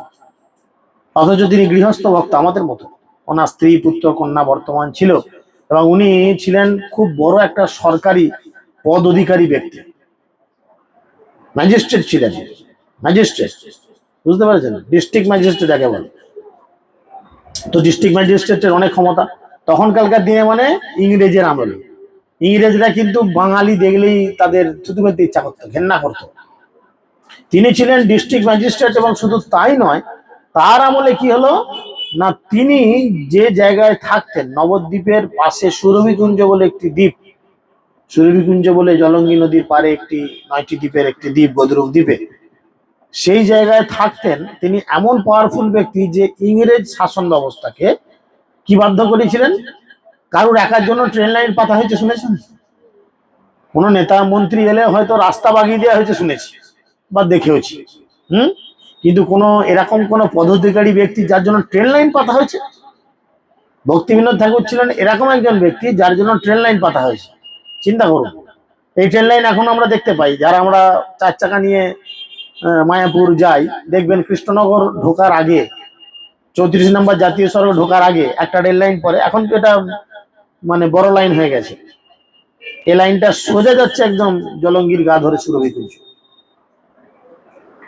অথচ তিনি গৃহস্থ ভক্ত আমাদের মতো, ওনার স্ত্রী পুত্র কন্যা বর্তমান ছিল, এবং উনি ছিলেন খুব বড় একটা সরকারি পদ অধিকারী ব্যক্তি, ম্যাজিস্ট্রেট ছিলেন, ম্যাজিস্ট্রেট, বুঝতে পারছেন, ডিস্ট্রিক্ট ম্যাজিস্ট্রেট যাকে বলে। তো ডিস্ট্রিক্ট ম্যাজিস্ট্রেটের অনেক ক্ষমতা তখনকালকার দিনে, মানে ইংরেজের আমলে। ইংরেজরা কিন্তু বাঙালি দেখলেই তাদের থুতু ফেলতে ইচ্ছা করতো, ঘেন্না করতো। তিনি ছিলেন ডিস্ট্রিক্ট ম্যাজিস্ট্রেট, এবং শুধু তাই নয়, তার আমলে কি হলো না, তিনি যে জায়গায় থাকতেন নবদ্বীপের পাশে সুরভিকুঞ্জ বলে একটি দ্বীপ, সুরভিকুঞ্জ বলে জলঙ্গি নদীর পারে একটি 9টি দ্বীপের একটি দ্বীপ, গদরুম দ্বীপে, সেই জায়গায় থাকতেন। তিনি এমন পাওয়ারফুল ব্যক্তি যে ইংরেজ শাসন ব্যবস্থাকে কি বাধ্য করেছিলেন, কারুর একার জন্য ট্রেন লাইন পাতা হয়েছে শুনেছেন? কোন নেতা মন্ত্রী এলে হয়তো রাস্তা বাগিয়ে দেওয়া হয়েছে শুনেছি বা দেখেওছি, কিন্তু কোন এরকম কোন পদাধিকারী ব্যক্তি যার জন্য ট্রেন লাইন পাতা হয়েছে? ভক্তিবিনোদ ঠাকুর ছিলেন এরকম একজন ব্যক্তি যার জন্য ট্রেন লাইন পাতা হয়েছে। চিন্তা করুন, এই ট্রেন লাইন এখন আমরা দেখতে পাই, যারা আমরা 4 চাকা নিয়ে মায়াপুর যাই, দেখবেন কৃষ্ণনগর ঢোকার আগে, 34 নম্বর জাতীয় সড়ক ঢোকার আগে একটা রেল লাইন পরে, এখন তো এটা মানে বড় লাইন হয়ে গেছে। এই লাইনটা সোজা যাচ্ছে একদম জলঙ্গির গা ধরে সুরভিকুঞ্জ,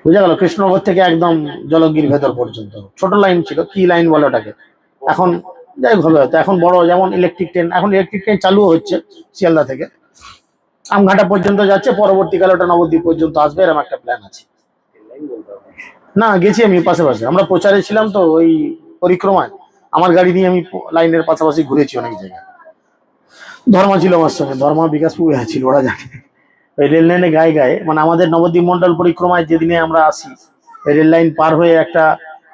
বুঝা গেল, কৃষ্ণনগর থেকে একদম জলঙ্গির ভেতর পর্যন্ত। ছোট লাইন ছিল, কি লাইন বলে ওটাকে, এখন যাই হবে হয়তো, এখন বড়, যেমন ইলেকট্রিক ট্রেন, এখন ইলেকট্রিক ট্রেন চালু হচ্ছে শিয়ালদা থেকে আমঘাটা পর্যন্ত যাচ্ছে, পরবর্তীকালে ওটা নবদ্বীপ পর্যন্ত আসবে, এরকম একটা প্ল্যান আছে। না গেছি আমি পাশে পাশে, আমরা প্রচারে ছিলাম তো ওই পরিক্রমায়, আমার গাড়ি নিয়ে আমি লাইনের পাশাপাশি ঘুরেছি অনেক জায়গায়। ধর্মা ছিল আমার সঙ্গে, ধর্মা বিকাশ পুয়া ছিল, ওরা জানে। ওই রেল লাইনে গায়ে গায়ে, মানে আমাদের নবদ্বীপ মন্ডল পরিক্রমায় যেদিনে আমরা আসি, রেল লাইন পার হয়ে একটা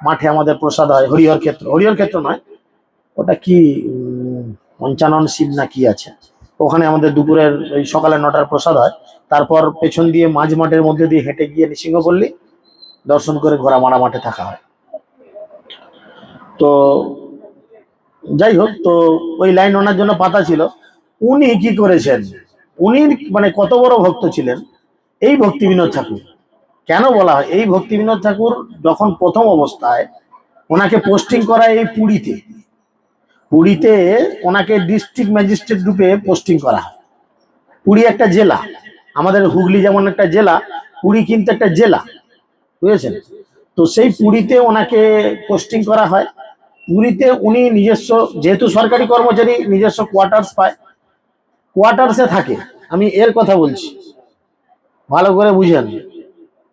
মাঠে আমাদের প্রসাদ হয়, হরিহর ক্ষেত্র, হরিহর ক্ষেত্র নয়, ওটা কি পঞ্চানন শিব না কি আছে, ওখানে আমাদের দুপুরের ওই সকালে 9টার প্রসাদ হয়। তারপর পেছন দিয়ে মাঝ মাঠের মধ্যে দিয়ে হেঁটে গিয়ে নৃসিংহপল্লী দর্শন করে ঘোড়া মারা মাঠে থাকা হয়। তো যাই হোক, তো ওই লাইন ওনার জন্য পাতা ছিল। উনি কি করেছেন, উনি মানে কত বড় ভক্ত ছিলেন এই ভক্তিবিনোদ ঠাকুর। কেন বলা হয়, এই ভক্তিবিনোদ ঠাকুর যখন প্রথম অবস্থায় ওনাকে পোস্টিং করা এই পুরীতে, পুরীতে ওনাকে ডিস্ট্রিক্ট ম্যাজিস্ট্রেট রূপে পোস্টিং করা হয়। পুরী একটা জেলা, আমাদের হুগলি যেমন একটা জেলা, পুরী কিন্তু একটা জেলা, বুঝেছেন? তো সেই পুরীতে ওনাকে পোস্টিং করা হয়। পুরীতে উনি নিজস্ব, যেহেতু সরকারি কর্মচারী, নিজস্ব কোয়ার্টার্স পায়, কোয়ার্টার্সে থাকে। আমি এর কথা বলছি, ভালো করে বুঝেন,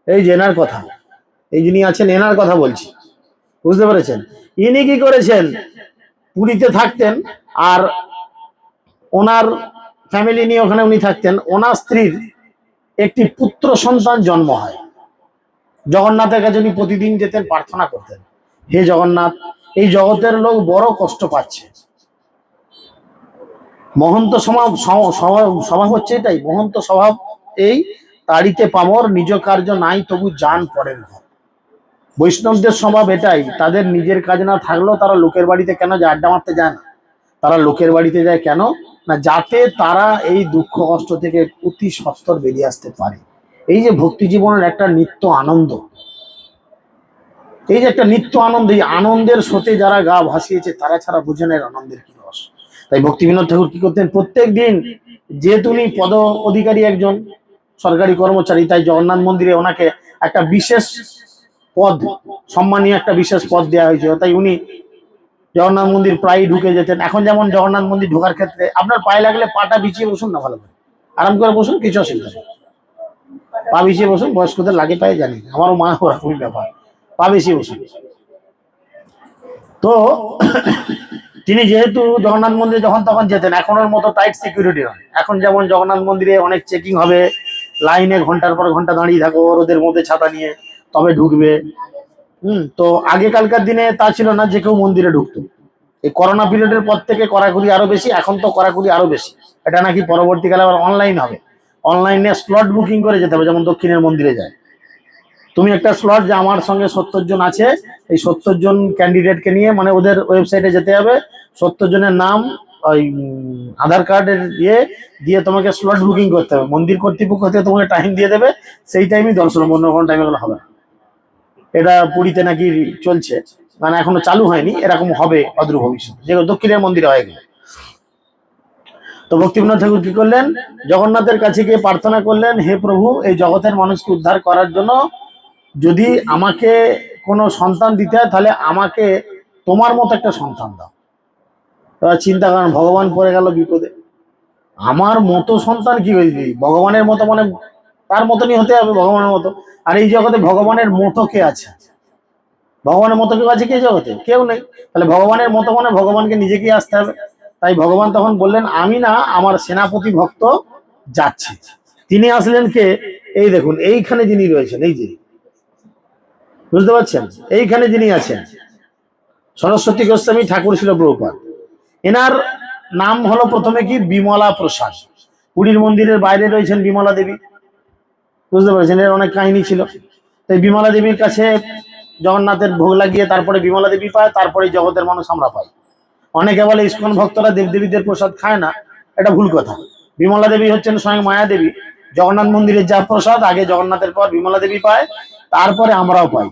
এই যে এনার কথা, এই যিনি আছেন এনার কথা বলছি, বুঝতে পেরেছেন? ইনি কি করেছেন, পুরীতে থাকতেন, আর ওনার ফ্যামিলি নিয়ে ওখানে উনি থাকতেন। ওনার স্ত্রীর একটি পুত্র সন্তান জন্ম হয়, জগন্নাথের কাছে উনি প্রতিদিন যেতেন, প্রার্থনা করতেন, হে জগন্নাথ, এই জগতের লোক বড় কষ্ট পাচ্ছে। মহন্ত স্বভাব হচ্ছে এটাই, মহন্ত স্বভাব এই, তাড়িতে পামর নিজ কার্য নাই তবু যান পরের ঘর। বৈষ্ণবদের স্বভাব এটাই, তাদের নিজের কাজ না থাকলেও তারা লোকের বাড়িতে কেন যায়, আড্ডা মারতে যায় না, তারা লোকের বাড়িতে যায় কেন না, যাতে তারা এই দুঃখ কষ্ট থেকে অতি সত্বর বেরিয়ে আসতে পারে। এই যে ভক্তি জীবনের একটা নিত্য আনন্দ, এই যে একটা নিত্য আনন্দ, এই আনন্দের স্রোতে যারা গা ভাসিয়েছে তারা ছাড়া বুঝে না এর আনন্দের কি রস। তাই ভক্তিবিনোদ ঠাকুর কি করতেন, প্রত্যেক দিন, যেহেতু উনি পদ অধিকারী একজন সরকারি কর্মচারী, তাই জগন্নাথ মন্দিরে ওনাকে একটা বিশেষ পদ, সম্মানীয় একটা বিশেষ পদ দেওয়া হয়েছিল। তাই উনি জগন্নাথ মন্দির প্রায়ই ঢুকে যেতেন। এখন যেমন জগন্নাথ মন্দির ঢোকার ক্ষেত্রে আপনার পায়ে লাগলে পাটা বিছিয়ে বসুন না, ভালো করে আরাম করে বসুন, কিছু অসুবিধা নেই, পা বেশি বসুন, বয়স্কদের লাগে পায়ে জানি, আমারও মা ওরকমই ব্যাপার, পা বেশি বসুন। তো তিনি যেহেতু জগন্নাথ মন্দিরে যখন তখন যেতেন, এখনের মতো টাইট সিকিউরিটি নয়। এখন যেমন জগন্নাথ মন্দিরে অনেক চেকিং হবে, লাইনে ঘন্টার পর ঘন্টা দাঁড়িয়ে থাকো রোদের মধ্যে ছাতা নিয়ে তবে ঢুকবে। তো আগেকালকার দিনে তা ছিল না, যে কেউ মন্দিরে ঢুকতো। এই করোনা পিরিয়ডের পর থেকে কড়াকড়ি আরো বেশি, এখন তো কড়াকড়ি আরো বেশি। এটা নাকি পরবর্তীকালে আবার অনলাইন হবে, অনলাইনে স্লট বুকিং করে যেতে হবে, যেমন দক্ষিণের মন্দিরে যায়। তুমি একটা স্লট, যে আমার সঙ্গে 70 জন আছে, এই 70 জন ক্যান্ডিডেটকে নিয়ে মানে ওদের ওয়েবসাইটে যেতে হবে, 70 জনের নাম, ওই আধার কার্ডের ইয়ে দিয়ে তোমাকে স্লট বুকিং করতে হবে। মন্দির কর্তৃপক্ষ থেকে তোমাকে টাইম দিয়ে দেবে, সেই টাইমই দর্শন, অন্য কোনো টাইমে গেলে হবে না। এটা পুরীতে নাকি চলছে, মানে এখনো চালু হয়নি, এরকম হবে অদূর ভবিষ্যৎ, যেগুলো দক্ষিণের মন্দিরে হয়ে গেল। তো ভক্তিবিনোদ ঠাকুর কি করলেন, জগন্নাথের কাছে গিয়ে প্রার্থনা করলেন, হে প্রভু, এই জগতের মানুষকে উদ্ধার করার জন্য যদি আমাকে কোনো সন্তান দিতে হয়, তাহলে আমাকে তোমার মতো একটা সন্তান দাও। এবার চিন্তা করেন, ভগবান পড়ে গেল বিপদে। আমার মতো সন্তান কি হয়েছে, ভগবানের মতো মানে তার মতনই হতে হবে, ভগবানের মতো। আর এই জগতে ভগবানের মতো কে আছে? ভগবানের মতো কেউ আছে কি এই জগতে? কেউ নেই। তাহলে ভগবানের মতো মানে ভগবানকে নিজেকেই আসতে হবে। তাই ভগবান তখন বললেন, আমি না, আমার সেনাপতি ভক্ত যাচ্ছে। তিনি আসলেন কে? এই দেখুন, এইখানে যিনি রয়েছেন, এই যে, বুঝতে পারছেন, এইখানে যিনি আছেন, সরস্বতী গোস্বামী ঠাকুর ছিল প্রভুপাদ। এনার নাম হলো প্রথমে কি, বিমলা প্রসাদ। পুরীর মন্দিরের বাইরে রয়েছেন বিমলা দেবী, বুঝতে পারছেন, এর অনেক কাহিনী ছিল। তাই বিমলা দেবীর কাছে জগন্নাথের ভোগ লাগিয়ে তারপরে বিমলা দেবী পায়, তারপরে জগতের মানুষ আমরা পাই। অনেকে বলে ইস্কন ভক্তরা দেবদেবীদের প্রসাদ খায় না, এটা ভুল কথা। বিমলা দেবী হচ্ছেন স্বয়ং মায়া দেবী। জগন্নাথ মন্দিরের যা প্রসাদ, আগে জগন্নাথের পর বিমলা দেবী পায়, তারপরে আমরাও পাই,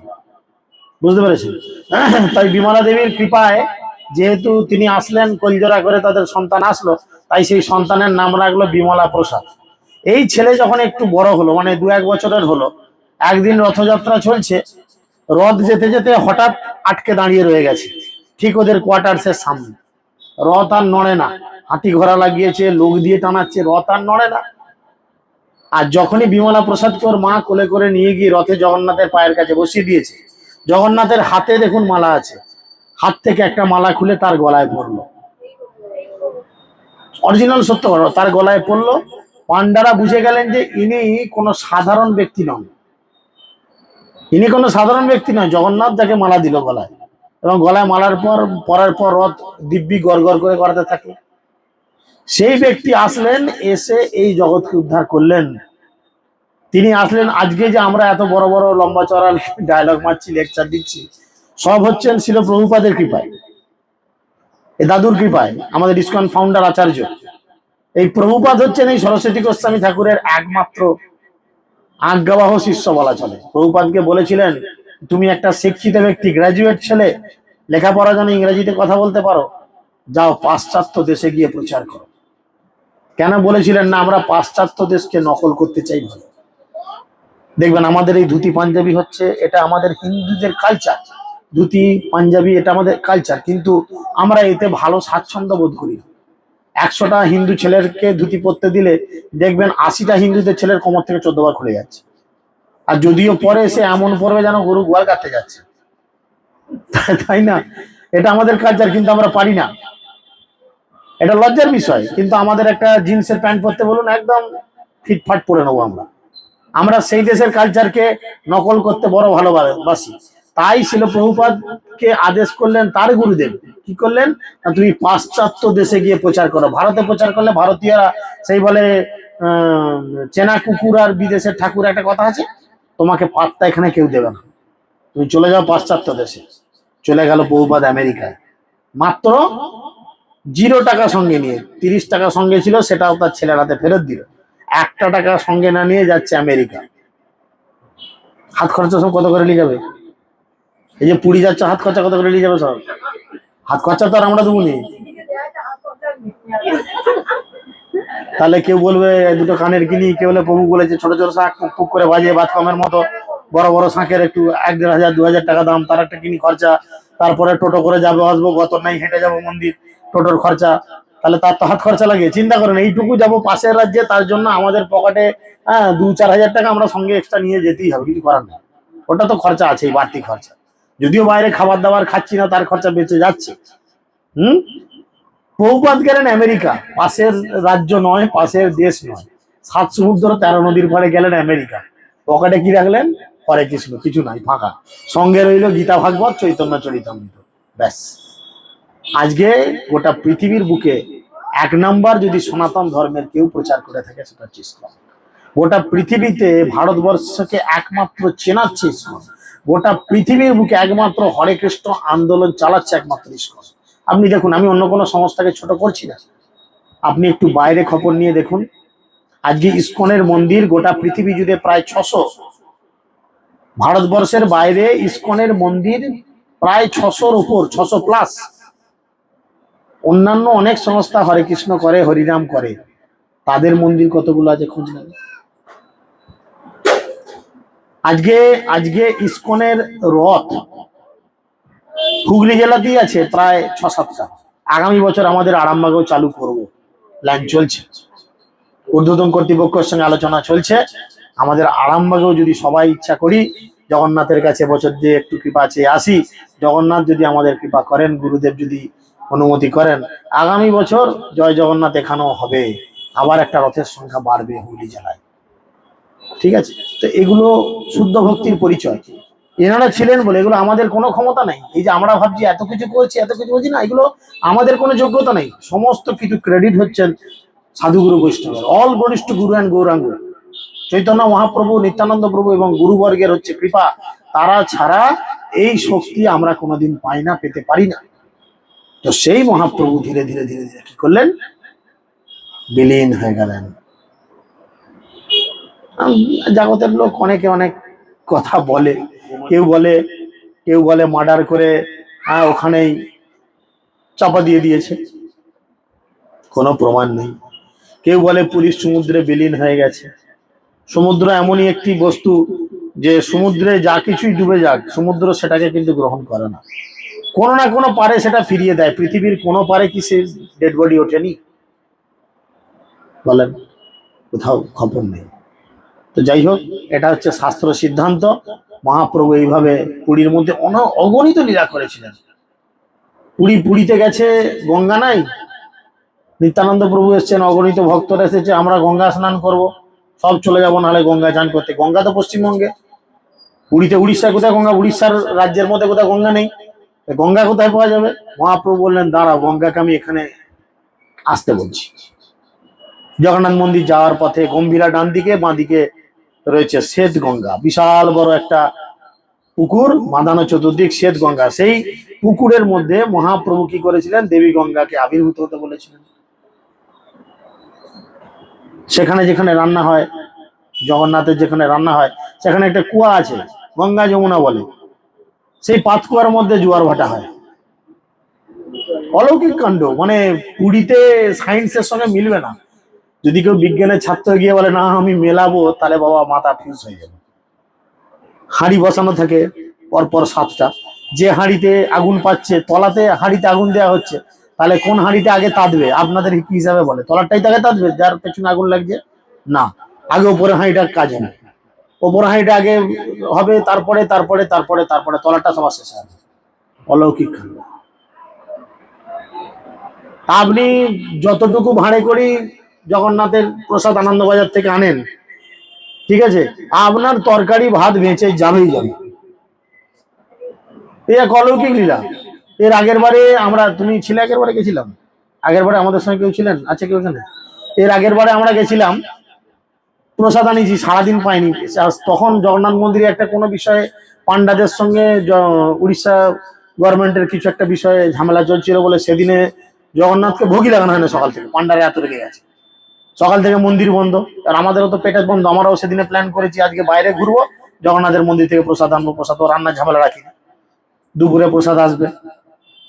বুঝতে পেরেছেন। তাই বিমলা দেবীর কৃপায় যেহেতু তিনি আসলেন, কলজোড়া করে তাদের সন্তান আসলো, তাই সেই সন্তানের নাম রাখলো বিমলা প্রসাদ। এই ছেলে যখন একটু বড় হলো, মানে 2-1 বছরের হলো, একদিন রথযাত্রা চলছে, রথ যেতে যেতে হঠাৎ আটকে দাঁড়িয়ে রয়ে গেছে ঠিক ওদের কোয়ার্টার্সের সামনে। রথ আর নড়ে না, হাতি ঘোড়া লাগিয়েছে, লোক দিয়ে টানাচ্ছে, রথ আর নড়ে না। আর যখনই বিমলা প্রসাদকে ওর মা কোলে করে নিয়ে গিয়ে রথে জগন্নাথের পায়ের কাছে বসিয়ে দিয়েছে, জগন্নাথের হাতে দেখুন মালা আছে, হাত থেকে একটা মালা খুলে তার গলায় পড়লো। অরিজিনাল সত্য কথা, তার গলায় পড়লো। পান্ডারা বুঝে গেলেন যে ইনি কোনো সাধারণ ব্যক্তি নন, ইনি কোনো সাধারণ ব্যক্তি নয়, জগন্নাথ যাকে মালা দিল গলায়। এবং গলায় মালার পর পরার পর রথ দিব্যি গড় গড় করে করাতে থাকলো। সেই ব্যক্তি আসলেন, এসে এই জগৎকে উদ্ধার করলেন। তিনি আসলেন। আজকে যে আমরা এত বড় বড় লম্বা চড়া ডায়লগ মারছি, লেকচার দিচ্ছি, সব হচ্ছেন ছিল প্রভুপাদের কৃপায়, এই দাদুর কৃপায়, আমাদের ইসকন ফাউন্ডার আচার্য। এই প্রভুপাদ হচ্ছেন এই সরস্বতী গোস্বামী ঠাকুরের একমাত্র আজ্ঞাবহ শিষ্য বলা চলে। প্রভুপাদকে বলেছিলেন, তুমি একটা শিক্ষিত ব্যক্তি, গ্রাজুয়েট ছেলে, লেখাপড়া জানো, ইংরেজিতে কথা বলতে পারো, যাও পাশ্চাত্য দেশে গিয়ে প্রচার করো। কেন বলেছিলেন না, আমরা পাশ্চাত্য দেশকে নকল করতে চাই ভালো। দেখবেন আমাদের এই ধুতি পাঞ্জাবি হচ্ছে, এটা আমাদের হিন্দুদের কালচার, ধুতি পাঞ্জাবি এটা আমাদের কালচার, কিন্তু আমরা এতে ভালো স্বাচ্ছন্দ্য বোধ করি। 100টা হিন্দু ছেলেকে ধুতি পরতে দিলে দেখবেন 80টা হিন্দুদের ছেলের কোমর থেকে 14 বার খুলে যাচ্ছে। আর যদিও পরে সে এমন পড়বে যেন গরু গোয়াল কাটতে যাচ্ছে, তাই না? এটা আমাদের কালচার, কিন্তু আমরা পারি না। এটা লজ্জার বিষয়, কিন্তু আমাদের একটা জিন্সের প্যান্ট পরতে বলুন, একদম ফিটফাট পরে নেবো আমরা। আমরা সেই দেশের কালচারকে নকল করতে বড় ভালোবাসি। তাই ছিল প্রভুপাদকে আদেশ করলেন তার গুরুদেব, কি করলেন না, তুমি পাশ্চাত্য দেশে গিয়ে প্রচার করো। ভারতে প্রচার করলে ভারতীয়রা সেই বলে চেনা কুকুর আর বিদেশের ঠাকুর, একটা কথা আছে, তোমাকে পাত্তা এখানে কেউ দেবে না, তুমি চলে যাও পাশ্চাত্য দেশে। চলে গেল প্রভুপাদ আমেরিকায়, মাত্র 0 টাকা সঙ্গে নিয়ে। 30 টাকা সঙ্গে ছিল, সেটাও তার ছেলের হাতে ফেরত দিল। 1 টাকা সঙ্গে না নিয়ে যাচ্ছে আমেরিকা। হাত খরচা সব কত করে নিয়ে যাবে? এই যে পুরী যাচ্ছে, হাত খরচা কত করে নিয়ে যাবে? সব হাত খরচা তো আর আমরা দেবো নি। তাহলে কেউ বলবে দুটো কানের কিনি, কেউ বলে প্রভু বলেছে ছোট ছোট শাঁখ পুক পুক করে বাজে বাদ কমের মতো, বড় বড় শাঁখের একটু 1,500-2,000 টাকা দাম, তার একটা কিনি খরচা। তারপরে টোটো করে যাবো আসবো, গত নাই হেঁটে যাবো মন্দির, টোটোর খরচা। তাহলে তার তো হাত খরচা লাগে। চিন্তা করেন, এইটুকু যাব পাশের রাজ্যে, তার জন্য আমাদের পকেটে 2-4 হাজার টাকা আমরা সঙ্গে এক্সট্রা নিয়ে যেতেই হবে, কিছু করার নেই। ওটা তো খরচা আছেই, বাড়তি খরচা। যদিও বাইরে খাবার দাবার খাচ্ছি না, তার খরচা বেঁচে যাচ্ছে। হুম। প্রভুপাদ গেলেন আমেরিকা, পাশের রাজ্য নয়, পাশের দেশ নয়, 7 সমুদ্র 13 নদীর পাড়ে গেলেন আমেরিকা। পকেটে কি রাখলেন? হরে কৃষ্ণ, কিছু নাই, ফাঁকা। সঙ্গে রইল গীতা ভাগবত, চৈতন্য চরিতামৃত, ব্যাস। আজকে গোটা পৃথিবীর বুকে 1 নাম্বার যদি সনাতন ধর্মের কেউ প্রচার করে থাকে, সেটা হচ্ছে ইসলাম। গোটা পৃথিবীতে ভারতবর্ষকে একমাত্র চেনাচ্ছে ইসলাম। গোটা পৃথিবীর বুকে একমাত্র হরে কৃষ্ণ আন্দোলন চালাচ্ছে একমাত্র ইসলাম। আপনি দেখুন, আমি অন্য কোনো সংস্থাকে ছোট করছি না, আপনি একটু বাইরে খবর নিয়ে দেখুন। আজকে ইসকনের মন্দির গোটা পৃথিবী জুড়ে প্রায় 600, ভারতবর্ষের বাইরে ইসকনের মন্দির প্রায় 600-র উপর, 600+। অন্যান্য অনেক সংস্থা হরে কৃষ্ণ করে, হরিনাম করে, তাদের মন্দির কতগুলো আছে খোঁজ নেন। আজকে আজকে ইসকনের রথ হুগলি জেলাতেই আছে প্রায় 6-7টা। আগামী বছর আমাদের আরামবাগেও চালু করব, প্ল্যান চলছে, ঊর্ধ্বতন কর্তৃপক্ষের সঙ্গে আলোচনা চলছে। আমাদের আরামবাগেও যদি সবাই ইচ্ছা করি, জগন্নাথের কাছে বছর দিয়ে একটু কৃপা চেয়ে আসি, জগন্নাথ যদি আমাদের কৃপা করেন, গুরুদেব যদি অনুমতি করেন, আগামী বছর জয় জগন্নাথ এখানেও হবে, আবার একটা রথের সংখ্যা বাড়বে হুগলি জেলায়। ঠিক আছে? তো এগুলো শুদ্ধ ভক্তির পরিচয়। এনারা ছিলেন বলে, এগুলো আমাদের কোনো ক্ষমতা নেই। এই যে আমরা ভাবছি এত কিছু করছি, এত কিছু বলছি, না, এগুলো আমাদের কোনো যোগ্যতা নেই। সমস্ত কিছু ক্রেডিট হচ্ছেন সাধুগুরু বৈষ্ণবের, all গণিষ্ঠ Guru and Gauranga, Chaitanya Mahaprabhu, Nityananda প্রভু এবং গুরুবর্গের হচ্ছে কৃপা। তারা ছাড়া এই শক্তি আমরা কোনোদিন পাই না, পেতে পারি না। তো সেই মহাপ্রভু ধীরে ধীরে ধীরে ধীরে কি করলেন? বিলীন হয়ে গেলেন। জগতের লোক অনেকে অনেক কথা বলে, কেউ বলে মার্ডার করে ওখানেই চাপা দিয়ে দিয়েছে, কোনো প্রমাণ নেই। কেউ বলে পুলিশ সমুদ্রে বিলীন হয়ে গেছে। সমুদ্র এমনই একটি বস্তু যে সমুদ্রে যা কিছুই ডুবে যাক, সমুদ্র সেটাকে কিন্তু গ্রহণ করে না, কোনো না কোনো পারে সেটা ফিরিয়ে দেয়। পৃথিবীর কোনো পারে কি সে ডেড বডি ওঠেনি? বলেন, কোথাও খবর নেই। তো যাই হোক, এটা হচ্ছে শাস্ত্র সিদ্ধান্ত। মহাপ্রভু এইভাবে পুরীর মধ্যে অগণিত লীলা করেছিলেন। পুরীতে গেছে, গঙ্গা নাই, নিত্যানন্দ প্রভু এসছেন, অগণিত ভক্তরা এসেছে, আমরা গঙ্গা স্নান করব, সব চলে যাবো নাহলে গঙ্গা চান করতে। গঙ্গা তো পশ্চিমবঙ্গে, পুরীতে, উড়িষ্যায় কোথায় গঙ্গা? উড়িষ্যার রাজ্যের মধ্যে কোথায় গঙ্গা নেই, গঙ্গা কোথায় পাওয়া যাবে? মহাপ্রভু বললেন, দাঁড়াও, গঙ্গাকে আমি এখানে আসতে বলছি। জগন্নাথ মন্দির যাওয়ার পথে গম্ভীরা ডান দিকে, বাঁ দিকে রয়েছে শ্বেত গঙ্গা, বিশাল বড় একটা পুকুর, বাঁধানো চতুর্দিক শ্বেত গঙ্গা। সেই পুকুরের মধ্যে মহাপ্রভু কি করেছিলেন? দেবী গঙ্গাকে আবির্ভূত হতে বলেছিলেন। সেখানে যেখানে রান্না হয়, জগন্নাথের যেখানে রান্না হয়, সেখানে একটা কুয়া আছে, গঙ্গা যমুনা বলে, সেই পাতকুয়ার মধ্যে জোয়ার ভাটা হয়। অলৌকিক কাণ্ড, মানে পুরীতে সায়েন্সের সঙ্গে মিলবে না। যদি কেউ বিজ্ঞানের ছাত্র গিয়ে বলে না আমি মেলাবো, তাহলে বাবা মাথা ফিউজ হয়ে যাবে। হাঁড়ি বসানো থাকে পরপর 7টা, যে হাঁড়িতে আগুন পাচ্ছে, তলাতে হাঁড়িতে আগুন দেওয়া হচ্ছে, তাহলে কোন হাঁড়িতে আগে তাঁতবে? আপনাদের কি হিসাবে বলে তলারটাই তাকে তাঁতবে, যার পেছনে আগুন লাগছে? না, আগে উপরে হাঁড়িটার কাজ হবে, ওপর হাঁড়িটা আগে হবে, তারপরে তারপরে তারপরে তারপরে তলাটা সবার শেষে হবে। অলৌকিক কাণ্ড। আপনি যতটুকু ভাড়ে করি জগন্নাথের প্রসাদ আনন্দবাজার থেকে আনেন, ঠিক আছে, আপনার তরকারি ভাত বেঁচে যাবেই যাবে। এই এক অলৌকিক লীলা। এর আগের বারে তুমি ছিলে, আগের বারে গেছিলাম, আগের বারে আমাদের সঙ্গে কেউ ছিলেন? আছে কেউ এখানে? এর আগের বারে আমরা গেছিলাম, প্রসাদ আনিয়েছি, সারাদিন পাইনি। তখন জগন্নাথ মন্দিরে একটা কোনো বিষয়ে পান্ডাদের সঙ্গে উড়িষ্যা গভর্নমেন্টের কিছু একটা বিষয়ে ঝামেলা চলছিল বলে সেদিনে জগন্নাথকে ভোগই লাগানো হয় না সকাল থেকে, পান্ডারা এত রেগে গেছে। সকাল থেকে মন্দির বন্ধ, আর আমাদেরও তো পেটের বন্ধ। আমরাও সেদিনে প্ল্যান করেছি আজকে বাইরে ঘুরবো, জগন্নাথের মন্দির থেকে প্রসাদ আনবো। প্রসাদ ও রান্নার ঝামেলা রাখি, দুপুরে প্রসাদ আসবে,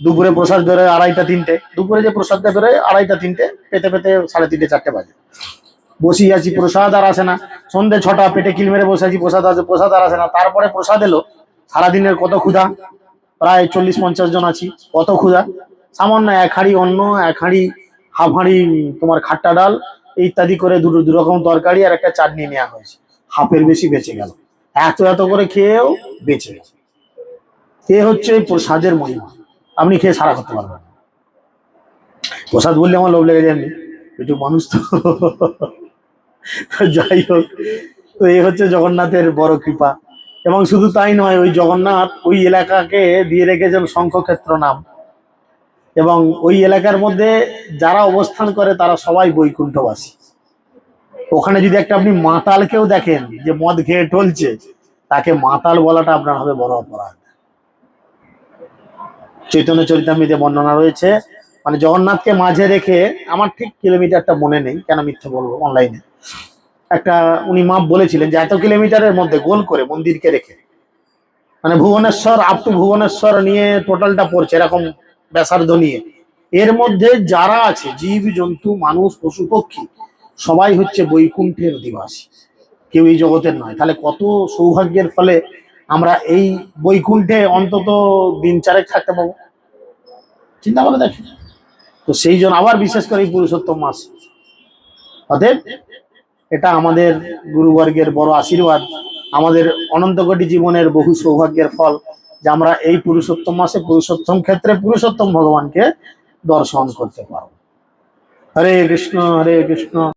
দুপুরে প্রসাদ বেরোয় 2:30-3টে, দুপুরে যে প্রসাদটা বেরোয় 2:30-3টে, পেতে পেতে 3:30-4টে বাজে। বসি আছি, প্রসাদ আর আসে না। সন্ধ্যে 6টা, পেটে কিল মেরে বসে আছি, প্রসাদ আছে, প্রসাদ আর আসে না। তারপরে প্রসাদ এলো, সারাদিনের কত ক্ষুধা, প্রায় 40-50 জন আছি, কত ক্ষুধা। সামান্য 1 হাঁড়ি অন্ন, 1 হাঁড়ি হাফ হাঁড়ি তোমার খাট্টা ডাল ইত্যাদি করে দুটো দু রকম তরকারি আর একটা চাটনি নেওয়া হয়েছে, হাফের বেশি বেঁচে গেল, এত এত করে খেয়েও বেঁচে গেল। এ হচ্ছে এই প্রসাদের মহিমা, আপনি খেয়ে সারা করতে পারবেন না। প্রসাদ বললে আমার লোভ লেগে যায়নি, একটু মানুষ তো। যাই হোক, তো এই হচ্ছে জগন্নাথের বড় কৃপা। এবং শুধু তাই নয়, ওই জগন্নাথ ওই এলাকাকে দিয়ে রেখেছেন শঙ্খক্ষেত্র নাম, এবং ওই এলাকার মধ্যে যারা অবস্থান করে তারা সবাই বৈকুণ্ঠবাসী। ওখানে যদি একটা আপনি মাতালকেও দেখেন যে মদ খেয়ে টলছে, তাকে মাতাল বলাটা আপনার হবে বড় অপরাধ। চৈতন্য চরিতামৃতে বর্ণনা রয়েছে, মানে জগন্নাথকে মাঝে রেখে, আমার ঠিক কিলোমিটারটা মনে নেই, কেন মিথ্যে বলবো, অনলাইনে একটা উনি মাপ বলেছিলেন যে এত কিলোমিটারের মধ্যে গোল করে মন্দিরকে রেখে, মানে ভুবনেশ্বর আপ টু ভুবনেশ্বর নিয়ে টোটালটা পড়ছে এরকম ব্যাসার্ধ নিয়ে, এর মধ্যে যারা আছে জীব জন্তু মানুষ পশু পক্ষী সবাই হচ্ছে বৈকুণ্ঠের অধিবাসী, কেউ এই জগতের নয়। তাহলে কত সৌভাগ্যের ফলে আমরা এই বৈকুণ্ঠে অন্তত দিন চারেক থাকতে পাবো, চিন্তা করে দেখেন। তো সেই জন্য আবার বিশেষ করে এই পুরুষোত্তম মাস, অতএব এটা আমাদের গুরুবর্গের বড় আশীর্বাদ, আমাদের অনন্ত কোটি জীবনের বহু সৌভাগ্যের ফল যে আমরা এই পুরুষোত্তম মাসে পুরুষোত্তম ক্ষেত্রে পুরুষোত্তম ভগবানকে দর্শন করতে পারবো। হরে কৃষ্ণ হরে কৃষ্ণ।